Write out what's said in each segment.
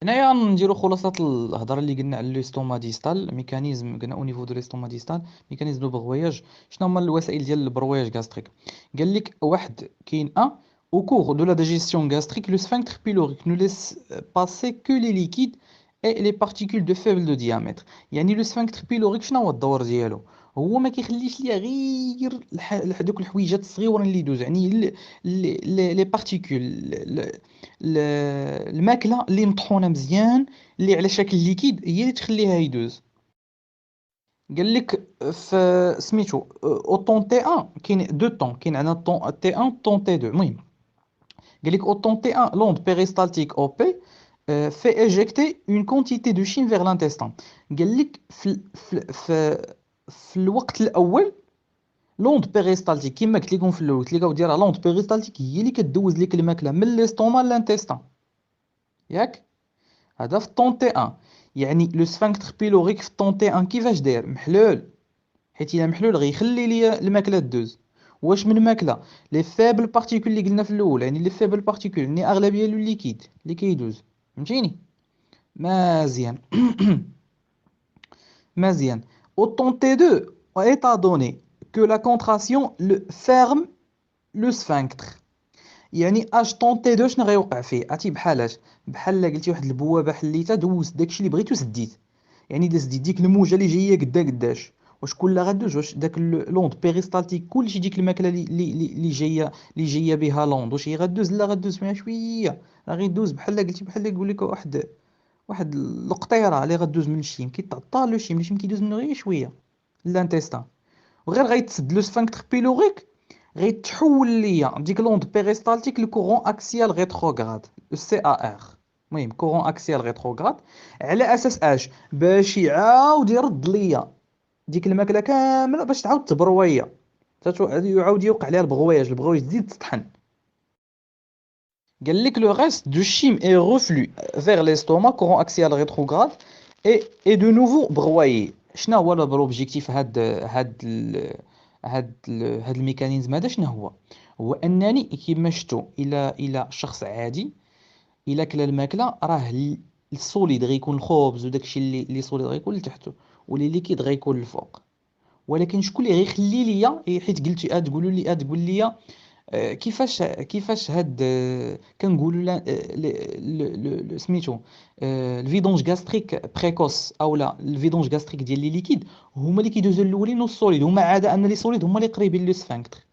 هنايا نديرو خلاصة الهضرة اللي قلنا على ليستوما ديستال ميكانيزم. قلنا او نيفو دو ليستوما ديستال ميكانيزم دو بروياج. شنو هما الوسائل ديال البروياج غاستريك؟ قال لك واحد كاين au cours de la digestion gastrique le sphincter pylorique ne laisse passer que les liquides et les particules de faible de diamètre. يعني لو sphincter pylorique شنو هو الدور ديالو؟ هو ما كيخليش ليا غير دوك الحويجات الصغيورين اللي يدوزوا، يعني لي بارتيكول، الماكله اللي مطحونه مزيان اللي على شكل ليكيد هي اللي تخليها يدوز. قال لك في سميتو اوتون تي 1 كاين دو طون، كاين عندنا طون تي 1 طون تي 2. المهم قال لك اوتون تي 1 لوند بيريستالتيك او بي fait éjecter une quantité de chine vers l'intestin. قال لك في الوقت الاول لوند بيريستالتيك كيما قلت لكم في الاول، قلت لك ديرها لوند بيريستالتيك هي اللي كدوز لك الماكله من ليستوما للانتستان، ياك؟ هذا في الطون تي 1. يعني لو سفنكتر بيلوريك في الطون تي 1 كيفاش داير؟ محلول، حيت الا محلول غيخلي لي الماكله دوز. واش من ماكله؟ لي فابل بارتيكول اللي قلنا في الاول، يعني لي فابل بارتيكول يعني اغلبيه لو ليكيد اللي كيدوز. فهمتيني؟ مزيان. مزيان. Au temps T2, étant donné que la contraction le ferme le sphincter. يعني اش طونطي دو شنو غيوقع فيه؟ عرفتي بحالاش؟ بحال قلتي واحد البوابه حليتها دوزت داكشي اللي بغيتو سديت. يعني اذا سديت ديك الموجه اللي جايه قداش، واش كلها غدوز؟ واش داك لوند بيريستالتيك كلشي ديك الماكله اللي جايه بها لوند واش هي غدوز؟ لا، غدوز فيها شويه. راه غيدوز بحال قلتي، بحال يقول لك واحد القطيره اللي غدوز من الشيم، كيتعطى له الشيم كيدوز منه غير شويه لانتيستان. وغير غيتسد لو سفنكتر بيلوريك غيتحول ليا ديك لوند بيريستالتيك لكورون اكسيال ريتروغراد، السي ا ار. المهم كورون اكسيال ريتروغراد على اساس اش؟ باش يعاود يرد ليا ديك الماكله كامله باش تعاود تبرويا، يعاود يوقع عليها البغوياج تزيد تطحن. قال لك لو ريست دو شيم اي reflux vers l'estomac courant axial rétrograde et de nouveau broyé. شنو هو لوبجيكتيف هاد الميكانيزم هذا؟ شنو هو؟ هو انني كيما شفتوا الى شخص عادي الا كلا الماكله راه السوليد غيكون الخبز وداكشي اللي سوليد غيكون لتحته، واللي ليكيد غيكون الفوق. ولكن شكون اللي غيخلي ليا؟ حيت قلتي تقولوا لي تقول لي كيفاش هاد كنقولوا سميتو الفيدونج غاستريك بريكوس او لا الفيدونج غاستريك ديال لي ليكيد هما اللي كيدوزوا الاولين والسوليد، هما عاده ان لي سوليد هما اللي قريبين لو سفنكتر.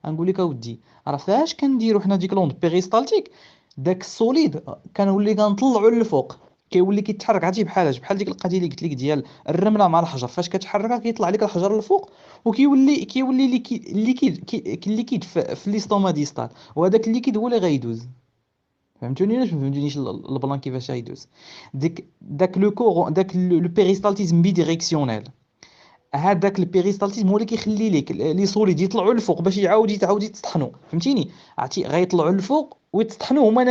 غنقول لك اودي راه فاش كنديروا حنا ديك لوند بيريستالتيك داك السوليد كنولي كنطلعوا للفوق، كيولي كيتحرك. عرفتي بحال ديك القضيه اللي قلت لك ديال الرمله مع الحجر، فاش كتحركها كيطلع لك الحجر للفوق وكيولي الليكيد في ليستوما ديستال، وهذاك الليكيد هو اللي غيدوز. فهمتوني ولا ما فهمتونيش البلان كيفاش غيدوز؟ داك لو كور داك لو بيريستالتيزم بي ديريكسيونيل، هذاك البيريستالتيزم هو اللي كيخلي لك لي سوليد يطلعوا للفوق باش يعاودوا يتطحنوا. فهمتيني؟ عرفتي غيطلعوا للفوق ويتطحنوا هما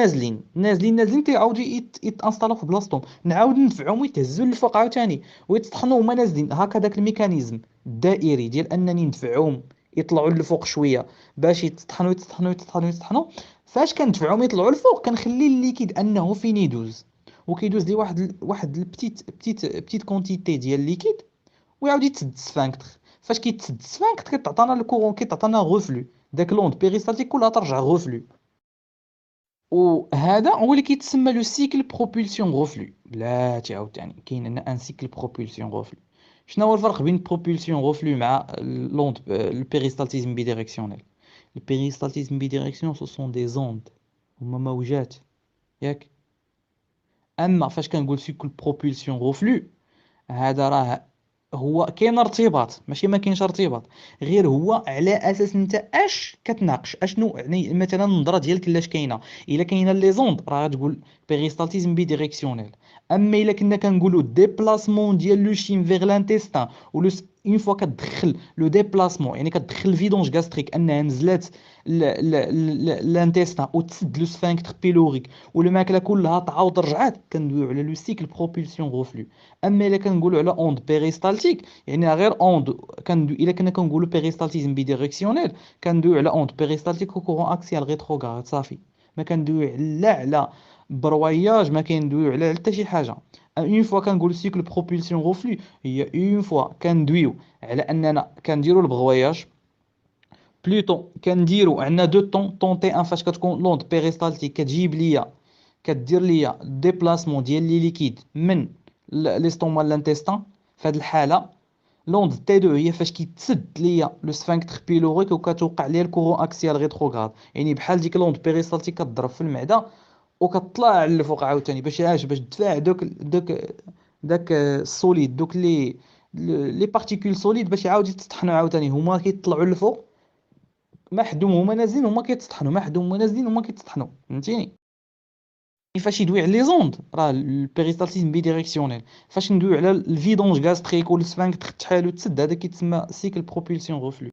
نازلين كيعاودوا يتانستالو في بلاصتهم، نعاود ندفعهم ويتهزوا للفوق عاوتاني ويتطحنوا هما نازلين. هكا داك الميكانيزم الدائري ديال انني ندفعهم يطلعوا للفوق شويه باش يتطحنوا. فاش كندفعهم يطلعوا للفوق كنخلي الليكيد انه فين يدوز، وكيدوز لي واحد البتيت كونتيتي ديال الليكيد ويعاود يتسد السفنكتر. فاش كيتسد السفنكتر كتعطينا الكورون، كتعطينا غوفلو، داك لوند بيريستالتيك كلها ترجع غوفلو. وهذا هو اللي كيتسمى لو سيكل بروبولسيون غوفلو. بلاتي عاوتاني كاين عندنا ان سيكل بروبولسيون غوفلو. شنو هو الفرق بين بروبولسيون غوفلو مع لوند البيريستالتيزم بيديريكسيونيل؟ البيريستالتيزم بيديريكسيون سو سون دي زوند، هما موجات، ياك؟ اما فاش كنقول سيكل بروبولسيون غوفلو هذا راه هو كاين ارتباط، ماشي ما كاينش ارتباط، غير هو على اساس انت اش كتناقش اشنو يعني مثلا النظره ديالك لاش كاينه. الا كاينه لي زوند راه غتقول بيريستالتيزم بي ديريكسيونيل. اما الا كنا كنقولوا ديبلاسمون ديال لو شيم فيغ لانتيستان ولو اون فوا كتدخل لو ديبلاسمون يعني كتدخل الفيدونج غاستريك انها نزلات لانتيستان وتسد لو سفنكتر بيلوريك والماكله كلها تعاود رجعات، كندويو على لو سيكل بروبولسيون غوفلو. اما الا كنقولوا على اوند بيريستالتيك يعني غير اوند الا كنا كنقولوا بيريستالتيزم بيديريكسيونيل كندويو على اوند بيريستالتيك وكورون اكسيال ريتروغراد صافي. ما كندويو لا على برواياج ما كندويو على حتى شي حاجه. اون فوا كنقول سيكل بروبولسيون غوفلي، هي اون فوا كندويو على اننا كنديروا البغواياج. بلوتو كنديرو عندنا دو طون تي ان فاش كتكون لوند بيريستالتيك كتجيب ليا، كدير ليا ديبلاسمون ديال لي ليكيد من ليستوما لانتيستان. في هذه الحاله لوند تي 2 هي فاش كيتسد ليا لو سفنكتر بيلوريك وكتوقع ليا الكورون اكسيال ريتروغراد، يعني بحال ديك لوند بيريستالتيك كتضرب في المعده وكتطلع للفوق عاوتاني باش عاش باش تدفع داك السوليد، دوك لي بارتيكول سوليد باش يعاود يتطحنوا عاوتاني، هما كيطلعوا للفوق محدوم، هما نازلين هما كيتطحنوا، محدوم هما نازلين هما كيتطحنوا، فهمتيني؟ فاش يدوي على لي زوند راه البيريستالتيزم بيديريكسيونيل. فاش ندوي على الفيدونج غاستريك والسفنكتر تحال وتسد، هذا كيتسمى سيكل بروبولسيون غوفلو.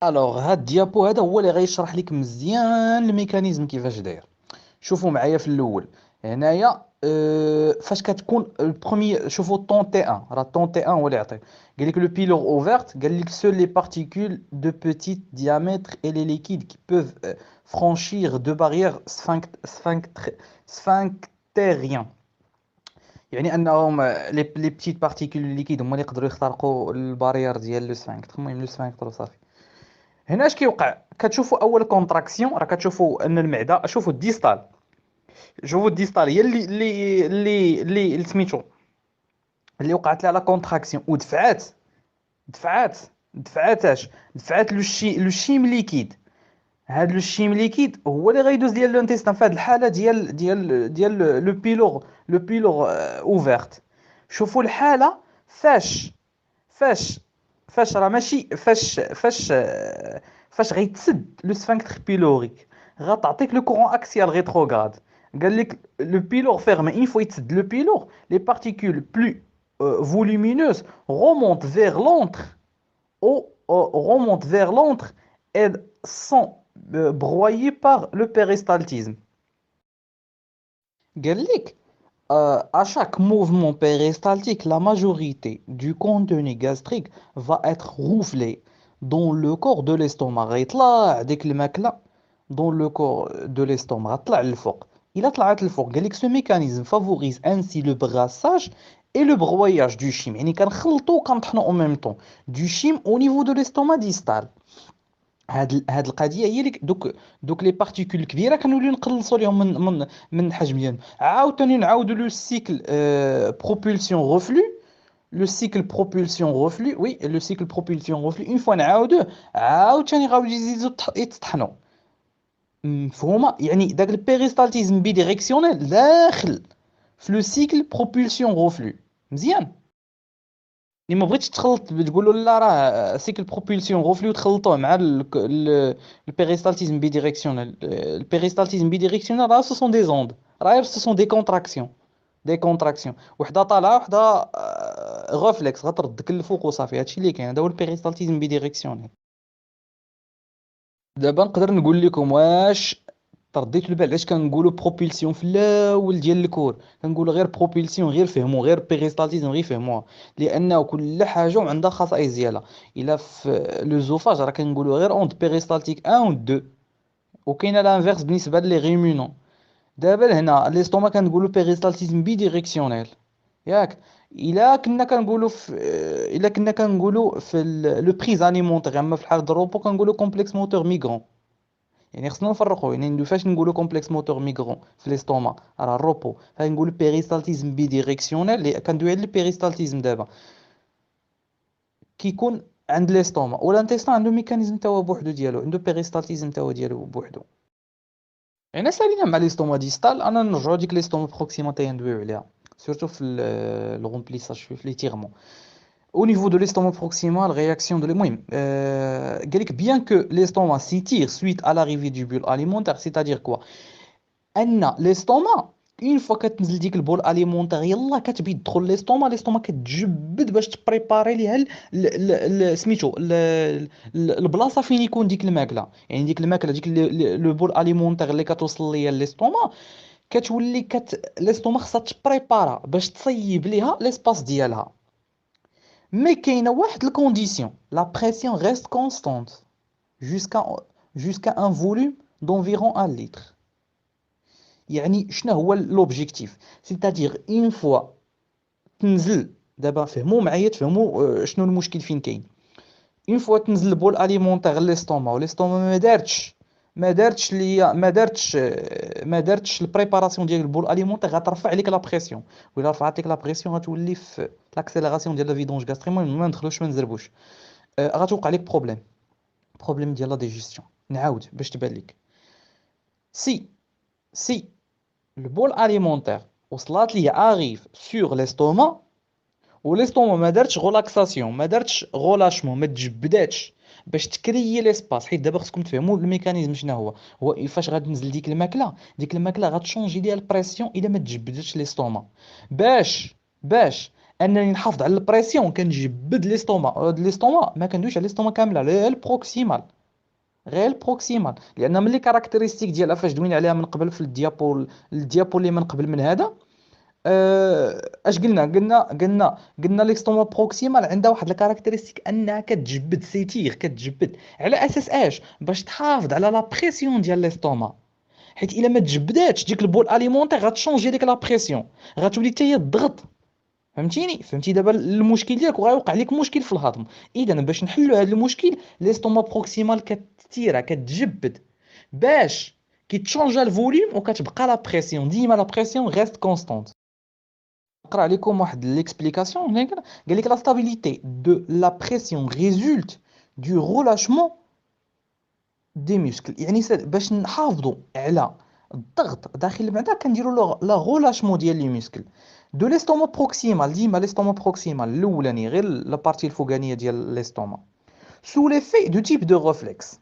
الوغ هاد الديابو هذا هو اللي غيشرح لك مزيان الميكانيزم كيفاش داير. شوفوا معايا في الاول هنايا، فاش كتكون البروميي، شوفوا طون تي 1 راه طون تي 1 هو اللي يعطيك. قال لك لو بيلور اوفرت، قال لك سول لي بارتيكول دو بوتيت diamètre et les liquides qui peuvent franchir de barrières sphinctériens. يعني انهم لي بتيت بارتيكول ليكيد هما اللي يقدروا يخترقوا البارير ديال لو سفنكتر، المهم لو سفنكتر وصافي. هنا اش كيوقع؟ كتشوفوا اول كونتراكسيون راه كتشوفوا ان المعده، شوفوا الديستال، شوفوا الديستال هي اللي سميتو اللي وقعت لها لا كونتراكسيون ودفعات، دفعات دفعات اش دفعات لو شيم ليكيد. هاد لو شيم ليكيد هو اللي غيدوز ديال لونتيستان في هاد الحاله ديال لو بيلور اوفرت. شوفوا الحاله فاش فاش راه ماشي فاش غيتسد لو سفنكتر بيلوريك غتعطيك لو كورون اكسيال ريتروغراد. قال لك لو بيلور فيرمي اون فوا يتسد لو بيلور لي بارتيكول بلو volumineuses remontent vers l'antre ou remontent vers l'antre et sont broyées par le péristaltisme. قال لك à chaque mouvement péristaltique, la majorité du contenu gastrique va être roufflé dans le corps de l'estomac. غيطلع ديك الماكلة dans le corps de l'estomac، غتطلع للفوق. إلا طلعت للفوق قال لك ce mécanisme favorise ainsi le brassage et le broyage du chyme، يعني كنخلطو وكنطحنو en même temps du chyme au niveau de l'estomac distal. هاد القضيه هي اللي دوك لي بارتيكول كبيره كنوليو نقلصوا لهم من الحجم ديالهم. عاوتاني نعاودوا لو سيكل بروبولسيون غوفلو، لو سيكل بروبولسيون غوفلو، وي لو سيكل بروبولسيون غوفلو اون فوا نعاودوه عاوتاني غادي يزيدوا يتطحنوا. مفهومه؟ يعني داك البيريستالتيزم بيديريكسيونيل داخل في لو سيكل بروبولسيون غوفلو. مزيان؟ اللي ما بغيتش تخلط تقول له لا راه سيكل بروبولسيون غوفلي تخلطوه مع البيريستالتيزم بيديريكسيونيل. البيريستالتيزم بيديريكسيونيل راه سو سون دي زوند، راه سو سون دي كونتراكسيون، دي كونتراكسيون وحده طالعه وحده غوفليكس غتردك للفوق وصافي. هادشي اللي كاين، هذا هو البيريستالتيزم بيديريكسيونيل. دابا نقدر نقول لكم واش ترديتوا البال علاش كنقولوا بروبولسيون في الاول ديال الكور. كنقولوا غير بروبولسيون غير فهموا، غير بيريستالتيزم غير فهموها، لانه كل حاجه وعندها خصائص ديالها. الا في لو زوفاج راه كنقولوا غير اوند بيريستالتيك 1 و 2، وكاينه لانفيرس بالنسبه لي ريمونون. دابا لهنا ليستوما كنقولوا بيريستالتيزم بي ديريكسيونيل، ياك؟ الا كنا كنقولوا في لو بريز اليمونتير، اما في الحاله ديال الروبو كنقولوا كومبلكس موتور ميغرون. يعني خصنا نفرقوا، يعني فاش نقولوا كومبلكس موتور ميغرون في ليستوما راه الروبو، فنقولوا بيريستالتيزم بي ديريكسيونيل اللي كندوي على البيريستالتيزم دابا كيكون عند ليستوما. والانتيستان عنده ميكانيزم تا هو بوحدو ديالو، عنده بيريستالتيزم تا هو ديالو بوحدو. يعني سالينا مع ليستوما ديستال، انا نرجعوا ديك ليستوما بروكسيما تا ندويو عليها سورتو في الغومبليساج في لي تيغمون. Au niveau de l'estomac proximal, réaction de المهم قال لك bien que l'estomac s'étire suite à l'arrivée du bule alimentaire, c'est-à-dire quoi؟ ان ليستوما اون فوا كتنزل ديك البول اليمونتير يلا كتبي تدخل ليستوما كتجبد باش تبريباري ليها سميتو البلاصه فين يكون ديك الماكله. يعني ديك الماكله ديك لو بول اليمونتير اللي كتوصل ليا ليستوما كتولي ليستوما خصها تبريبارا باش تصيب ليها ليسباس ديالها. مي كاينه واحد الكونديسيون، لا بريسيون ريست كونستانت jusqu'à un volume d'environ 1 litre. يعني شنو هو لوبجيكتيف؟ سيتادير اون فوا تنزل، دابا فهموا معايا، تفهموا شنو المشكل فين كاين. اون فوا تنزل البول اليمونتيغ ليستوما، وليستوما ما دارتش البريباراسيون ديال البول اليمونتيغ، غترفع عليك لا بريسيون. وإلا رفعت لك لا بريسيون غتولي في لاكسيليراسيون ديال لا فيدونج غاستري. المهم ما ندخلوش ما نزربوش. غتوقع لك بروبليم ديال لا ديجيستيون. نعاود باش تبان لك. سي سي البول اليمونتيغ وصلات ليه اغيف سور ليستوما، وليستوما ما دارتش غولاكساسيون، ما دارتش غولاشمون، ما تجبداتش باش تكريي ليسباس. حيت دابا خصكم تفهموا الميكانيزم شنو هو فاش غتنزل ديك الماكله غتشونجي ليها البريسيون الا ما تجبدتش ليستوما. باش انني نحافظ على البريسيون كنجبد ليستوما. ليستوما ما كندويش على ليستوما كامله، غير البروكسيمال، غير البروكسيمال. لان ملي كاركتيرستيك ديالها فاش دوينا عليها من قبل في الديابو اللي من قبل من هذا، اش قلنا ليكستوما بروكسيمال عندها واحد الكاركتيرستيك انها كتجبد سيتير، كتجبد على اساس باش تحافظ على لا بريسيون ديال ليستوما. حيت الا ما تجبداتش ديك البول اليمونتيغ غتشونجي ديك لا بريسيون، غتولي حتى هي الضغط. فهمتي دابا المشكل ديالك، وغيوقع لك مشكل في الهضم. اذا باش نحلوا هذا المشكل ليستوما بروكسيمال كتيرا كتجبد باش كي تشونجا الفوليوم وكتبقى لا بريسيون ديما، لا بريسيون غيست كونستانت. نقرا عليكم واحد ليكسبليكاسيون هنا. قال لك لا stabilité de la pression résulte du relâchement des muscles. يعني باش نحافظوا على الضغط داخل المعده كنديروا لا غولاشمون ديال لي مسكل دو ليستوما بروكسيمال. ديما ليستوما بروكسيمال الاولاني غير لابارتي الفوقانيه ديال ليستوما سو ليفي دو تيب دو ريفلكس.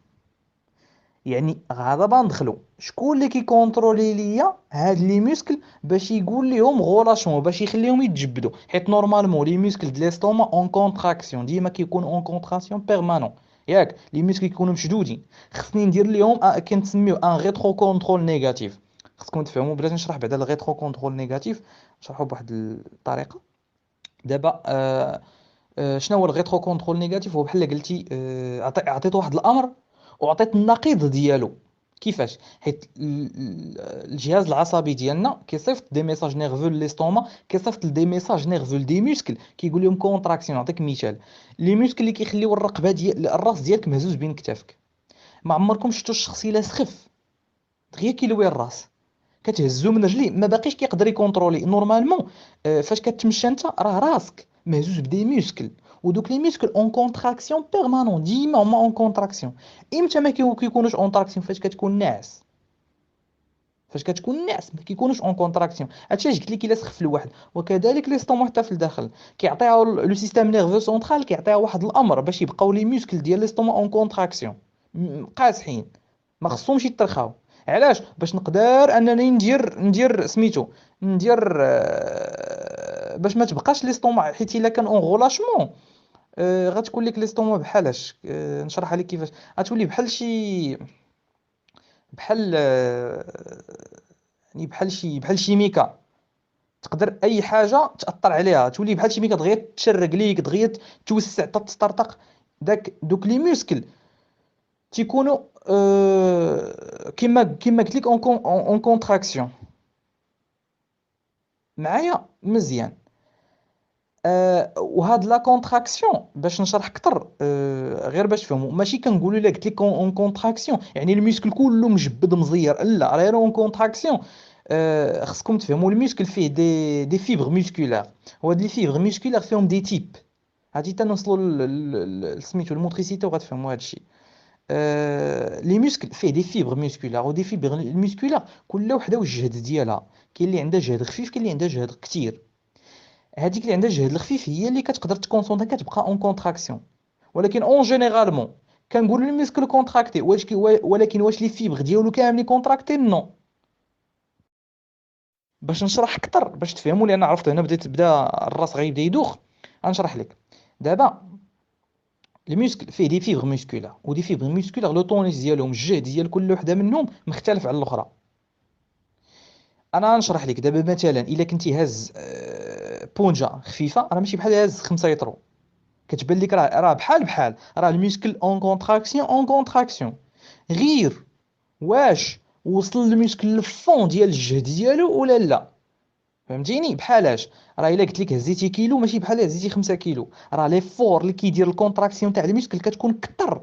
يعني دابا ندخلوا شكون اللي كيكونترولي ليا هاد لي موسكل باش يقول لهم غولاشمون، باش يخليهم يتجبدوا. حيت نورمالمون لي موسكل ديال ليستوما اون كونتراكسيون، ديما كيكون اون كونتراكسيون بيرمانون. ياك لي موسكل كيكونوا مشدودين. خصني ندير لهم كنسميو ان ريترو كونترول نيجاتيف. خصكم تفهموا بلاتي نشرح بعدا الريترو كونترول نيجاتيف، نشرحوا بواحد الطريقه. دابا شنو هو الريترو كونترول نيجاتيف؟ هو بحال قلتي عطيت واحد الامر وعطيت النقيض ديالو. كيفاش؟ حيت الجهاز العصبي ديالنا كيصيفط دي ميساج نيرفو ليستوما، كيصيفط دي ميساج نيرفو دي موسكل كيقول لهم كونتراكسيون. نعطيك مثال، لي موسكل اللي كيخليو الرقبه ديال الراس ديالك مهزوز بين كتافك. ما عمركم شفتوا الشخص الا سخف دغيا كيلوي الراس كتهزو من رجليه ما باقيش كيقدر يكونترولي نورمالمون. فاش كتمشى انت راه راسك مهزوز بدي موسكل، ودوك لي موسكل اون كونتراكسيون بيرمانون، ديما هما اون كونتراكسيون. امتى ما كيكونوش اون تراكسيون؟ فاش كتكون ناعس. فاش كتكون ناعس ما كيكونوش اون كونتراكسيون. هادشي علاش قلت لك الا سخف الواحد. وكذلك لي ستوما حتى في الداخل كيعطيها لو سيستيم نيرفو سونترال، كيعطيها واحد الامر باش يبقاو لي موسكل ديال لي ستوما اون كونتراكسيون قاصحين، ما خصهمش يترخاو. علاش؟ باش نقدر انني ندير سميتو، ندير باش ما تبقاش ليستوما. حيت الا كان اون غولاشمون غتكون لك ليستوما بحالاش. نشرح لك كيفاش. غتولي بحال يعني بحال شيميكا. تقدر اي حاجه تاثر عليها، تولي بحال شيميكا دغيا تشرق ليك، دغيا توسع حتى تسترطق. دوك لي موسكل تيكونوا كيما قلت لك اون كونتراكسيون. معايا مزيان؟ وهاد لا كونتراكسيون باش نشرح اكثر غير باش تفهموا، ماشي كنقولوا الا قلت لك اون كونتراكسيون يعني الميسكل كله مجبد مزير، لا، غير اون كونتراكسيون. خصكم تفهموا الميسكل فيه دي فيبر ميسكولار، وهاد لي فيبر ميسكولار فيهم دي تيب. هادي تنوصلوا سميتو الموتريسيتي وغتفهموا هادشي. لي موسكل فيه دي فيبر ميسكولار، ودي فيبر ميسكولار كل وحده والجهد ديالها. كاين اللي عندها جهد خفيف، كاين اللي عندها جهد كثير. هذيك اللي عندها الجهد الخفيف هي اللي كتقدر تكونسونطري كتبقى اون كونتراكسيون. ولكن اون جينيرالمون كنقولوا الميسكل كونتراكتي، ولكن واش لي فيبر ديالو كاملين كونتراكتي؟ نو. باش نشرح اكثر باش تفهموا، لان عرفت هنا بدا الراس غيبدا يدوخ. غنشرح لك دابا. الميسكل فيه دي فيبر ميسكولار، ودي فيبر ميسكولار لو طونيس ديالهم، الجهد ديال كل وحده منهم مختلف على الاخرى. انا نشرح لك دابا مثلا الا كنتي هاز بونجا خفيفه، راه ماشي بحال هاز 5 يطرو. كتبان لك راه بحال راه الميسكل اون كونتراكسيون غير واش وصل الميسكل للفون ديال الجهد ديالو ولا لا. فهمتيني؟ بحالاش راه الا قلت لك هزيتي كيلو ماشي بحال هزيتي 5 كيلو، راه لي فور اللي كيدير الكونتراكسيون تاع الميسكل كتكون كتر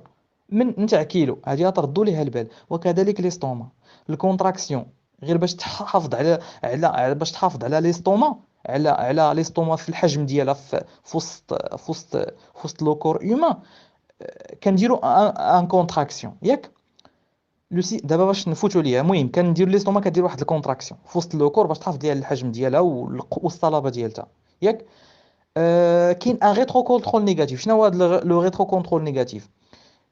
من نتاع كيلو، هذه تردوا ليها البال. وكذلك ليستوما، الكونتراكسيون غير باش تحافظ باش تحافظ على ليستوما، على ليستوما في الحجم ديالها في وسط لو كور هيومان، كنديروا ان كونتراكسيون ياك. دابا باش نفوتوا ليها، المهم كندير ليستوما كدير واحد الكونتراكسيون في وسط لو كور باش تحافظ ليها الحجم ديالها والصلابه ديالها ياك. كاين ان ريترو كونترول نيجاتيف. شنو هو هذا لو ريترو كونترول نيجاتيف؟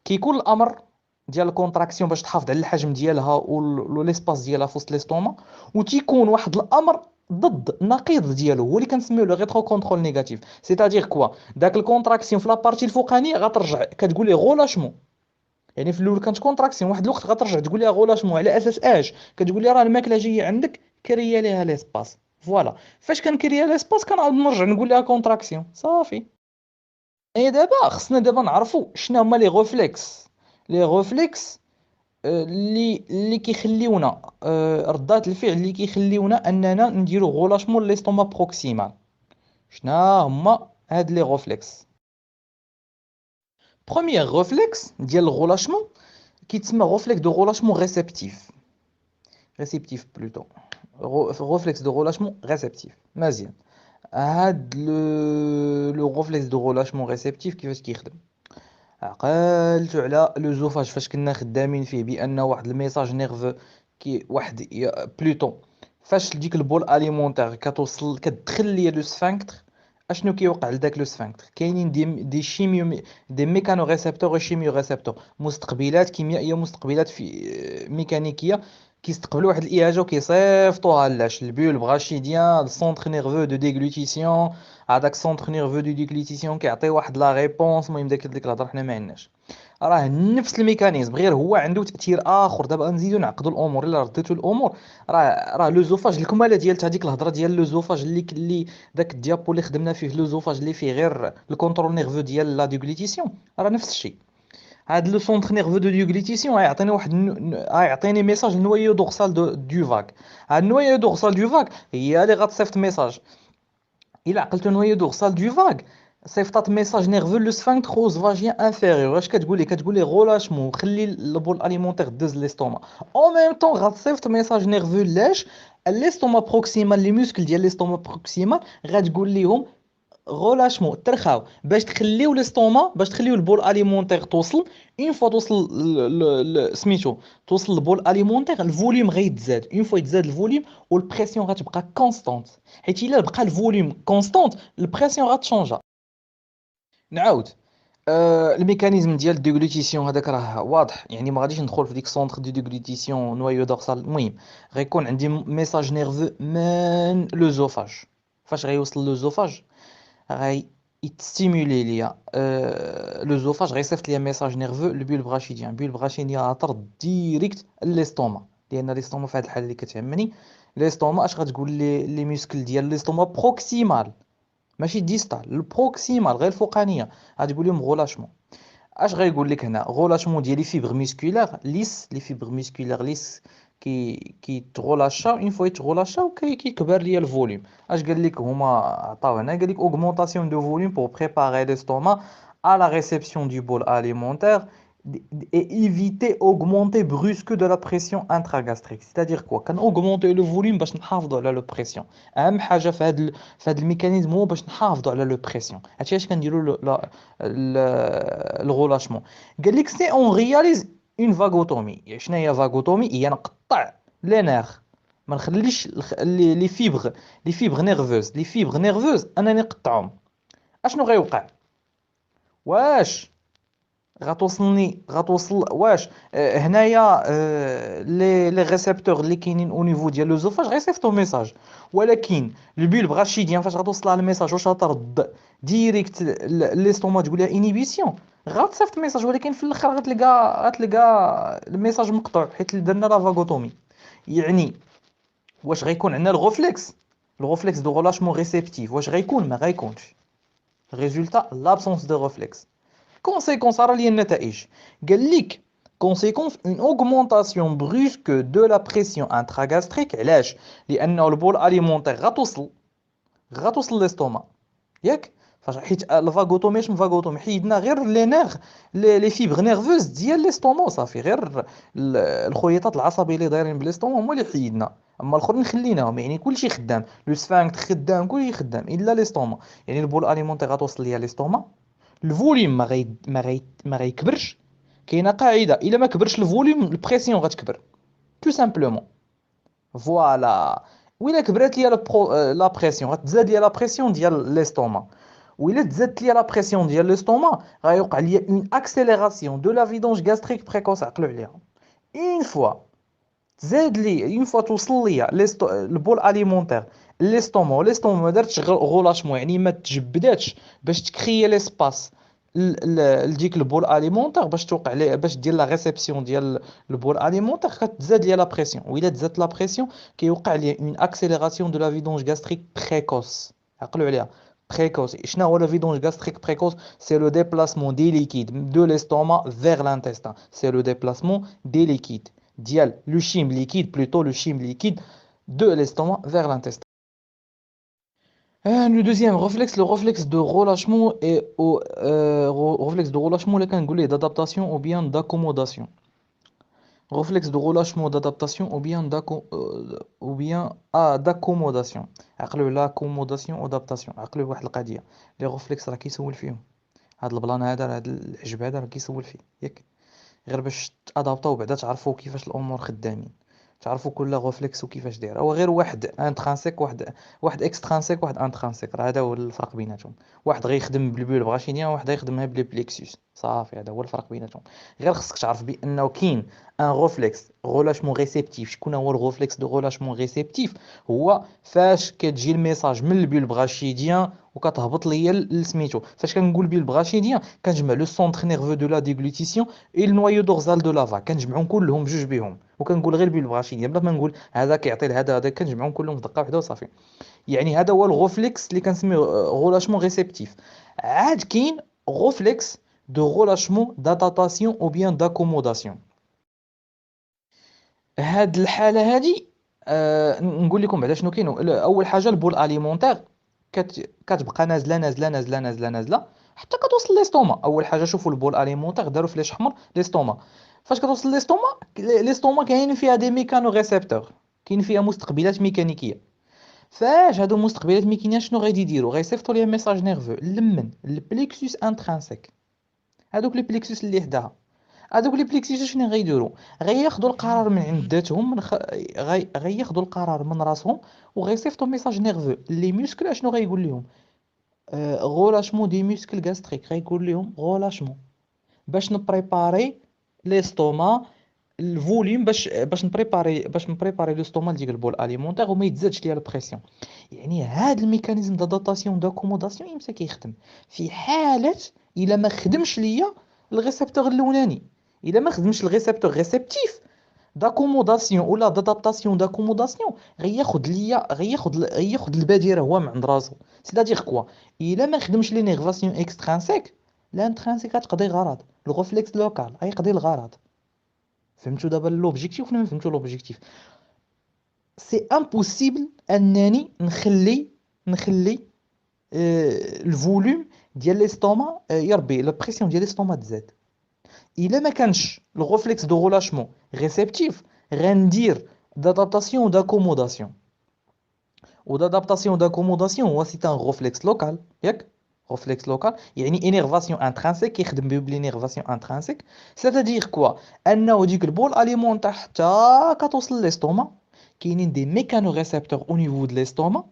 كيكون الامر ديال الكونتراكسيون باش تحافظ على الحجم ديالها وليسباس ديالها في وسط ليستوما، وتيكون واحد الامر ضد النقيض ديالو هو اللي كنسميو لو ريترو كونترول نيجاتيف. سيتادير كوا داك الكونتراكسيون في لابارتي الفوقانيه غترجع كتقول لي غولاشمون، يعني في الاول كانت كونتراكسيون واحد الوقت غترجع تقول لها غولاشمون على اساس كتقول لي راه الماكله جايه عندك كريا ليها ليسباس. فوالا فاش كنكريا ليسباس كنعاود نرجع نقول لها كونتراكسيون صافي. اي دابا خصنا نعرفوا شنو هما لي ريفلكس. لي ريفلكس اللي كيخليونا ردات الفعل اللي كيخليونا اننا نديرو غولاشمون ليستوما بروكسيمال. شنو هما هاد لي ريفلكس؟ بروميير ريفلكس ديال الغولاشمون كيتسمى ريفلكس دو غولاشمون ريسبتيف. ريسبتيف بلوتو، ريفلكس دو غولاشمون ريسبتيف مزيان. هاد لو ريفلكس دو غولاشمون ريسبتيف كيفاش كيخدم؟ عقلتو على لو زوفاج فاش كنا خدامين فيه بان واحد الميساج نيرفو كي واحد بلوتو فاش ديك البول اليمونتير كتوصل كتدخل ليا لو سفانكتر. اشنو كيوقع لذاك لو سفانكتر؟ كاينين دي شيميو، دي ميكانو ريسبتور و شيميو ريسبتور، مستقبلات كيميائيه مستقبلات في ميكانيكيه كيستقبلوا واحد الاجازه وكيصيفطوها لاش البول براشيديان السونتر نيرفو دو ديغلوتيسيون. هذاك سونتر نيرفو دو ديغلوتيسيون كيعطي واحد لا ريبونس. المهم ديك الهضره حنا ما عندناش. راه نفس الميكانيزم غير هو عنده تاثير اخر. دابا نزيدو نعقدوا الامور الا رديتو الامور. راه لوزوفاج الكماله ديال هذيك الهضره ديال لوزوفاج اللي داك الديابو اللي خدمنا فيه لوزوفاج اللي فيه غير الكونترول نيرفو ديال لا ديغلوتيسيون راه نفس الشيء. هاد لو سونتر نيرفو دو ديغلوتيسيون غيعطيني غيعطيني ميساج نويو دورسال دو فاغ. هاد نويو دورسال دو فاغ هي اللي غتصيفط ميساج. الا عقلتو نويو دورسال دو فاغ صيفطات ميساج نيرفو لو سفانكتر فاجيان انفيريور. اش كتقول لي؟ كتقول لي غولاشمون خلي البول اليمونتير دوز ليستوما. او ميم طون غتصيفط ميساج نيرفو لاش ليستوما بروكسيمال. لي موسكل ديال ليستوما بروكسيمال غتقول ليهم غولاشمون ترخاو باش تخليو البول اليمونتير توصل. اون فوا توصل سميتو توصل البول اليمونتير الفوليوم غيتزاد. اون فوا يتزاد الفوليوم والبريسيون غتبقى كونستانت، حيت الا بقى الفوليوم كونستانت البريسيون غتشونجا. نعاود الميكانيزم ديال الديغلوتيسيون هذاك راه واضح، يعني ما غاديش ندخل في ديك سونتر دو ديغلوتيسيون نوايو دورسال. المهم غيكون عندي ميساج نيرفو من لوزوفاج. فاش غيوصل لوزوفاج غاي يتستيمولي ليا لوزوفاج غيصيفط ليا ميساج نيرفو للبول براشيديان. البول براشيديان غترد ديريكت ليستوما، لان ليستوما في هذه الحاله اللي كتهمني ليستوما اش غتقول لي ميسكل ديال ليستوما بروكسيمال ماشي ديستال، البروكسيمال غير الفوقانيه غتقول لهم غولاشمون. اش غايقول لك هنا؟ غولاشمون ديال لي فيبر ميسكولار ليس. لي فيبر ميسكولار ليس كي تغولاشا اون فوا يتغولاشا كيكبر ليا الفوليوم. اش قال لك هما عطاو هنا؟ قال لك augmentation de volume pour préparer l'estomac à la réception du bol alimentaire et éviter augmenter brusque de la pression intragastrique. C'est-à-dire quoi؟ كان augmenter le volume باش نحافظوا على لو بريسيون. اهم حاجه في هذا الميكانيزم هو باش نحافظوا على لو بريسيون. هادشي علاش كنديروا الغولاشمون. قال لك سي اون رياليز اون فاغوتومي. شنو هي فاغوتومي؟ هي نقطع لي نير، ما نخليش لي فيبر نيرفوز انني نقطعهم. اشنو غيوقع؟ واش غتوصل واش هنايا لي ريسبتور اللي كاينين او نيفو ديال لوزوفاج غيصيفطوا ميساج، ولكن البول براشيديان فاش غتوصل على الميساج واش غترد ديريكت ليستوما تقول لها انيبيسيون؟ غتصيفط ميساج ولكن في الاخر غتلقى الميساج مقطوع حيت درنا لا فاغوتومي. يعني واش غيكون عندنا الريفلكس دو ريلاشمون ريسبتيف؟ واش غيكون؟ ما غيكونش. ريزولتا لابسونس دو ريفلكس. كونسيكونس راه لي النتائج. قال لك conséquence une augmentation brusque de la pression intragastrique. علاش؟ لأنه البول alimentaire غتوصل للاستوما ياك. حيت الفاغوتومي اش من فاغوتومي حيدنا غير لي نيغ لي فيبر نيرفوز ديال ليستوما صافي، غير الخيوطات العصبيه اللي دايرين بالاستوما هما اللي حيدنا، اما الاخرين خليناهم. يعني كلشي خدام، لو سفانكت خدام، كلشي خدام الا ليستوما. يعني البول اليمونتيغ غتوصل ليا ليستوما، الفوليوم ما غيكبرش. كاينه قاعده، الا ما كبرش الفوليوم البريسيون غتكبر تو سامبلومون. فوالا. وإلا كبرات ليا لا بريسيون غتزاد ليا لا بريسيون ديال ليستوما. وإلا تزادت ليا لا بريسيون ديال ليستوما غيوقع ليا اون اكسيليراسيون دو لا فيدونج غاستريك بريكوس. عقلوا عليها. اون فوا تزاد لي، اون فوا توصل ليا البول اليمونتير ليستوما، وليستوما ما دارتش غولاشمون، يعني ما تجبداتش باش تكري ليسباس لديك البول اليمونتير باش توقع ليه، باش دير لا ريسبسيون ديال البول اليمونتير، كتزاد ليا لا بريسيون. وإلا تزادت لا بريسيون كيوقع ليا اون اكسيليراسيون دو لا فيدونج غاستريك بريكوس. عقلوا عليها. بريكوس. شنو هو لا فيدونج غاستريك بريكوس؟ سي لو ديبلاسمون دي ليكيد دو ليستوما فيغ لانتستان. سي لو ديبلاسمون دي ليكيد ديال لو شيم ليكيد، بلوتو لو شيم ليكيد de l'estomac vers l'intestin. Le deuxième réflexe, le réflexe de relâchement et au réflexe de relâchement, les kangoulés d'adaptation ou bien d'accommodation. Réflexe de relâchement, d'adaptation ou bien d'accommodation. عقلوا l'accommodation ou adaptation. عقلوا واحد القضية. Les réflexes راه كيسول فيهم. هاد البلان هذا، هاد العجب هذا راه كيسول فيه ياك. غير باش تادابطاو بعدا تعرفوا كيفاش الامور خدامين، تعرفوا كل غوفليكس وكيفاش داير. هو غير واحد انترانسيك، واحد اكسترانسيك، واحد انترانسيك، راه هذا هو الفرق بيناتهم. واحد غيخدم بالبول بغاشينيا، وواحد غيخدمها بلي بليكسوس. صافي، هذا هو الفرق بيناتهم. غير خصك تعرف بانه كاين ان غوفليكس غولاشمون ريسيبتيف. شكون هو الغوفليكس دو غولاشمون ريسيبتيف؟ هو فاش كتجي الميساج من البول بغاشيديان وكتهبط ليا لسميتو. فاش كنقول بول بغاشيديان كنجمع لو سونتر نيرفو دو لا ديغلوتيسيون اي النوايو دورزال دو لافا، كنجمعهم كلهم بجوج بهم، وكنقول غير بول بغاشيديان بلا ما نقول هذا كيعطي لهذا، هذا كنجمعهم كلهم في دقه واحده وصافي. يعني هذا هو الغوفليكس اللي كنسميه غولاشمون ريسيبتيف. عاد كاين غوفليكس دو غولاشمون دادابتاسيون او بيان داكوموداسيون. هاد الحاله هادي نقول لكم بعدا شنو كاين. اول حاجه البول اليمونتير كتبقى نازله نازله نازله نازله نازله حتى كتوصل ليستوما. اول حاجه شوفوا البول اليمونتير داروا فلاش احمر ليستوما. فاش كتوصل ليستوما، ليستوما كاين فيها دي ميكانو ريسبتور، كاين فيها مستقبلات ميكانيكيه. فاش هادو المستقبلات الميكانيكيه شنو غادي يديروا؟ غيصيفطوا ليها ميساج نيرفو لمن البليكسوس انترانسيك. هادوك لي بليكسوس اللي حداها، هذوك لي بليكسيس شنو غيديروا؟ غياخذوا القرار من عند ذاتهم، غياخذوا القرار من راسهم، وغيصيفطوا ميساج نيرفو لي ميوسكل. شنو غيقول لهم؟ غولاشمون دي ميوسكل غاستريك. غيقول لهم غولاشمون باش نبريباري ليستوما الفوليوم، باش نبريباري ليستوما ديال البول اليمونتير وما يتزادش ليا البريسيون. يعني هذا الميكانيزم دادابتاسيون داكوموداسيون يمسى كيخدم في حاله الا ما خدمش ليا الريسبتور الاولاني. الا ما خدمش الريسبتور ريسبتيف داكوموداسيون ولا دادابتاسيون داكوموداسيون، غياخد البادره هو من عند راسو. سيتادير كوا؟ الا ما خدمش لي نيرفاسيون اكسترانسيك، الانترانسيك غتقضي الغرض، الغوفليكس لوكال غيقضي الغرض. فهمتوا دابا لوبجيكتيف ولا ما فهمتوا لوبجيكتيف؟ سي امبوسيبل انني نخلي الفوليوم ديال ليستوما يربي لا بريسيون ديال ليستوما تزاد. الا ما كانش الغوفليكس دو غولاشمون ريسبتيف، غندير دادابتاسيون داكوموداسيون. ودادابتاسيون داكوموداسيون هو سي ان غوفليكس لوكال ياك. غوفليكس لوكال يعني انيرفاسيون انترانسيك، كيخدم بلينيرفاسيون انترانسيك. سيتادير كوا؟ انه ديك البول اليمونتير حتى كتوصل ليستوما كاينين دي ميكانو ريسبتور او نيفو د ليستوما.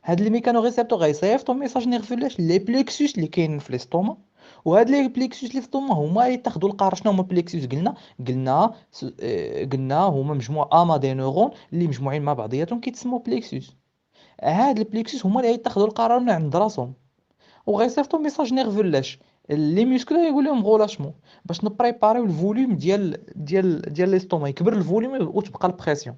هاد لي ميكانو ريسبتور غيصيفطوا ميساج نيرفو لي بليكسوس اللي كاينين في ليستوما. وهاد لي بليكسوس اللي في الطوما هما يتخذوا القرار. شنو هما بليكسوس؟ قلنا هما مجموعه اما دي نورون اللي مجموعين مع بعضياتهم كيتسموا بليكسوس. هاد البليكسوس هما اللي يتخذوا القرار من عند راسهم، وغيصيفطوا ميساج نيرفو لي ميسكل يقول لهم غولاشمون باش نبريباريو الفوليوم ديال ليستوما، يكبر الفوليوم وتبقى البريسيون.